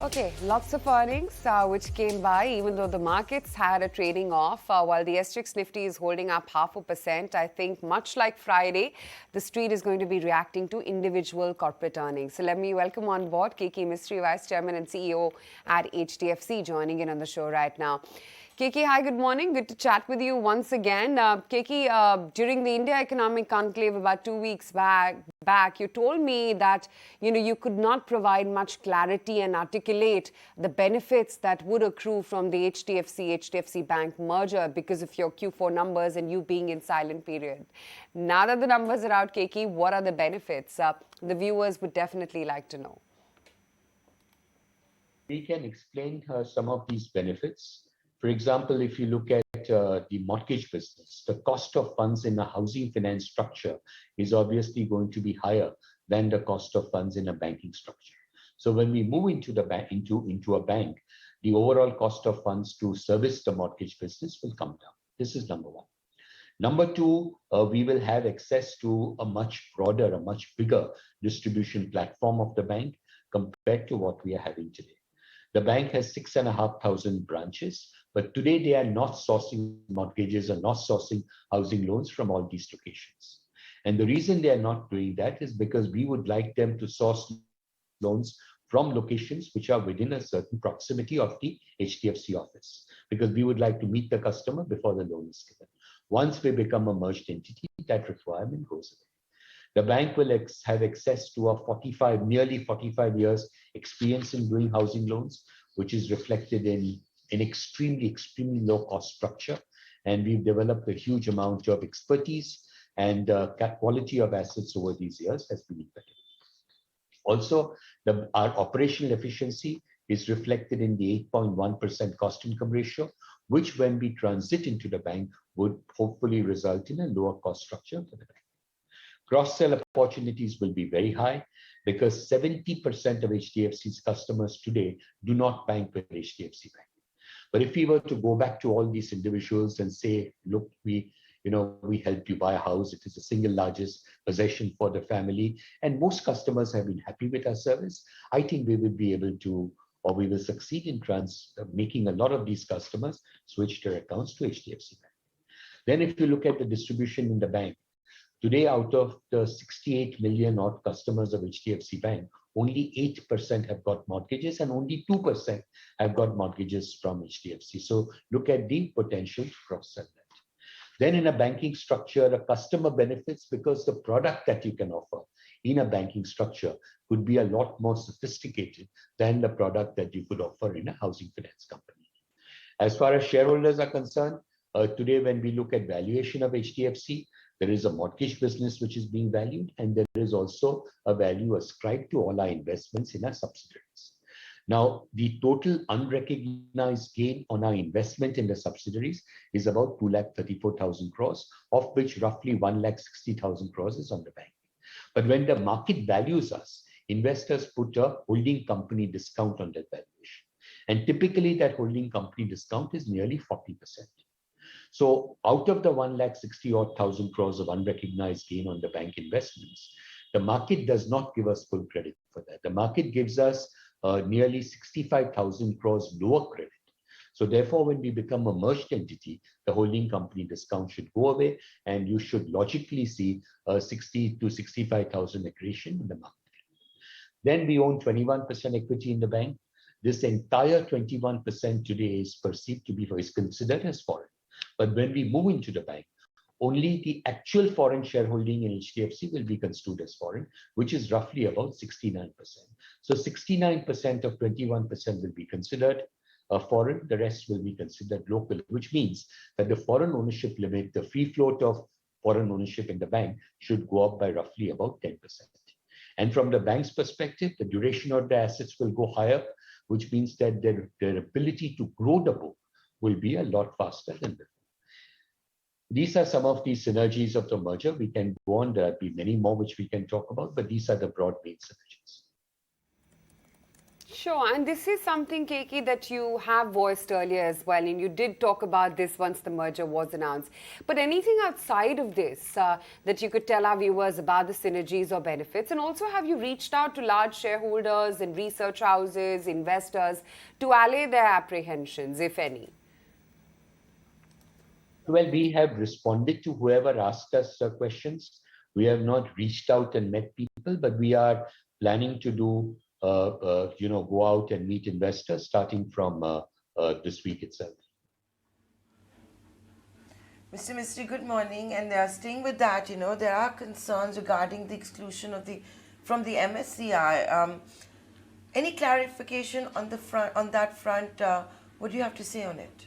Okay, lots of earnings which came by, even though the markets had a trading off. While the SGX Nifty is holding up 0.5%, I think much like Friday, the street is going to be reacting to individual corporate earnings. So let me welcome on board Keki Mistry, Vice Chairman and CEO at HDFC, joining in on the show right now. Keki, hi, good morning. Good to chat with you once again. Keki, during the India Economic Conclave about 2 weeks back, you told me that you could not provide much clarity and articulate the benefits that would accrue from the HDFC Bank merger because of your Q4 numbers and you being in silent period. Now that the numbers are out, Keki, what are the benefits? The viewers would definitely like to know. We can explain some of these benefits. For example, if you look at the mortgage business, the cost of funds in a housing finance structure is obviously going to be higher than the cost of funds in a banking structure. So when we move into the bank, into a bank, the overall cost of funds to service the mortgage business will come down. This is number one. Number two, we will have access to a much broader, a much bigger distribution platform of the bank compared to what we are having today. The bank has 6,500 branches, but today they are not sourcing mortgages or not sourcing housing loans from all these locations. And the reason they are not doing that is because we would like them to source loans from locations which are within a certain proximity of the HDFC office, because we would like to meet the customer before the loan is given. Once we become a merged entity, that requirement goes away. The bank will have access to a nearly 45 years experience in doing housing loans, which is reflected in an extremely low cost structure. And we've developed a huge amount of expertise, and quality of assets over these years has been better. Also, our operational efficiency is reflected in the 8.1% cost income ratio, which when we transit into the bank would hopefully result in a lower cost structure for the bank. Cross-sell opportunities will be very high because 70% of HDFC's customers today do not bank with HDFC Bank. But if we were to go back to all these individuals and say, look, we helped you buy a house, it is the single largest possession for the family, and most customers have been happy with our service, I think we will be able to, or we will succeed in making a lot of these customers switch their accounts to HDFC Bank. Then if you look at the distribution in the bank, today, out of the 68 million odd customers of HDFC Bank, only 8% have got mortgages and only 2% have got mortgages from HDFC. So look at the potential to cross-sell that. Then in a banking structure, a customer benefits because the product that you can offer in a banking structure could be a lot more sophisticated than the product that you could offer in a housing finance company. As far as shareholders are concerned, today when we look at valuation of HDFC, there is a mortgage business which is being valued, and there is also a value ascribed to all our investments in our subsidiaries. Now, the total unrecognized gain on our investment in the subsidiaries is about 2,34,000 crores, of which roughly 1,60,000 crores is on the bank. But when the market values us, investors put a holding company discount on that valuation. And typically that holding company discount is nearly 40%. So out of the 1,60,000 crores of unrecognized gain on the bank investments, the market does not give us full credit for that. The market gives us nearly 65,000 crores lower credit. So therefore, when we become a merged entity, the holding company discount should go away, and you should logically see 60 to 65,000 accretion in the market. Then we own 21% equity in the bank. This entire 21% today is perceived to be, is considered as foreign. But when we move into the bank, only the actual foreign shareholding in HDFC will be construed as foreign, which is roughly about 69%. So 69% of 21% will be considered foreign, the rest will be considered local, which means that the foreign ownership limit, the free float of foreign ownership in the bank should go up by roughly about 10%. And from the bank's perspective, the duration of the assets will go higher, which means that their ability to grow the book will be a lot faster than before. These are some of the synergies of the merger. We can go on, there'll be many more which we can talk about, but these are the broad main synergies. Sure, and this is something, Keki, that you have voiced earlier as well, and you did talk about this once the merger was announced. But anything outside of this that you could tell our viewers about the synergies or benefits? And also, have you reached out to large shareholders and research houses, investors, to allay their apprehensions, if any? Well, we have responded to whoever asked us questions. We have not reached out and met people, but we are planning to do, go out and meet investors starting from this week itself. Mr. Mistry, good morning. And staying with that, there are concerns regarding the exclusion of from the MSCI. Any clarification on that front? What do you have to say on it?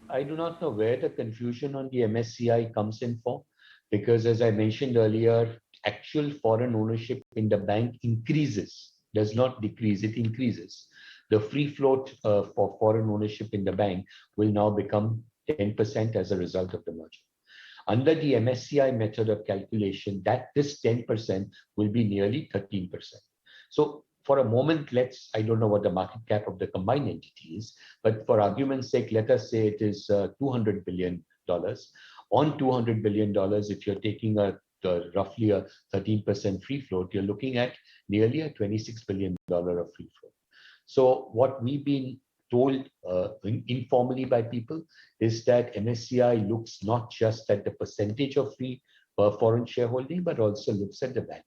I do not know where the confusion on the MSCI comes in for, because as I mentioned earlier, actual foreign ownership in the bank increases, does not decrease, it increases. The free float for foreign ownership in the bank will now become 10% as a result of the merger. Under the MSCI method of calculation, this 10% will be nearly 13%. So for a moment, I don't know what the market cap of the combined entity is, but for argument's sake, let us say it is $200 billion. On $200 billion, if you're taking roughly a 13% free float, you're looking at nearly a $26 billion of free float. So what we've been told informally by people is that MSCI looks not just at the percentage of free foreign shareholding, but also looks at the value.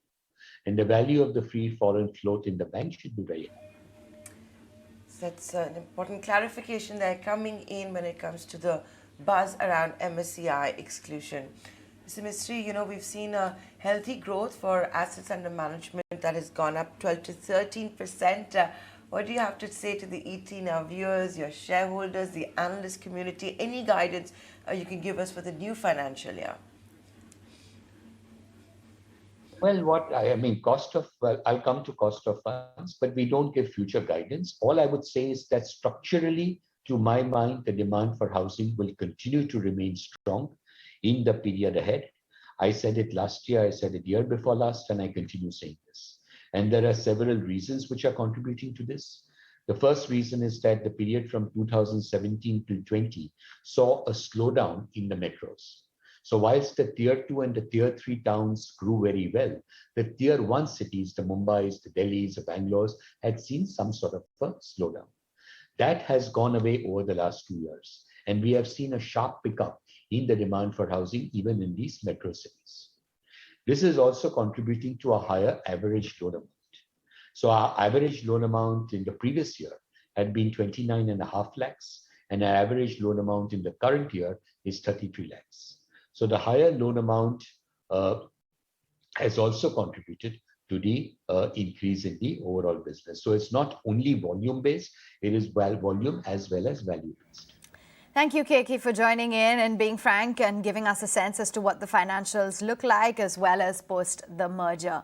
And the value of the free foreign float in the bank should be very high. That's an important clarification there coming in when it comes to the buzz around MSCI exclusion. Mr. Mistry, we've seen a healthy growth for assets under management that has gone up 12 to 13%. What do you have to say to the ET now viewers, your shareholders, the analyst community? Any guidance you can give us for the new financial year? Well, I'll come to cost of funds, but we don't give future guidance. All I would say is that structurally, to my mind, the demand for housing will continue to remain strong in the period ahead. I said it last year, I said it year before last, and I continue saying this. And there are several reasons which are contributing to this. The first reason is that the period from 2017 to 20 saw a slowdown in the metros. So whilst the tier 2 and the tier 3 towns grew very well, the tier 1 cities, the Mumbais, the Delhis, the Bangalores, had seen some sort of a slowdown. That has gone away over the last 2 years. And we have seen a sharp pickup in the demand for housing, even in these metro cities. This is also contributing to a higher average loan amount. So our average loan amount in the previous year had been 29.5 lakhs, and our average loan amount in the current year is 33 lakhs. So the higher loan amount has also contributed to the increase in the overall business. So it's not only volume-based, it is volume as well as value-based. Thank you, Keki, for joining in and being frank and giving us a sense as to what the financials look like as well as post the merger.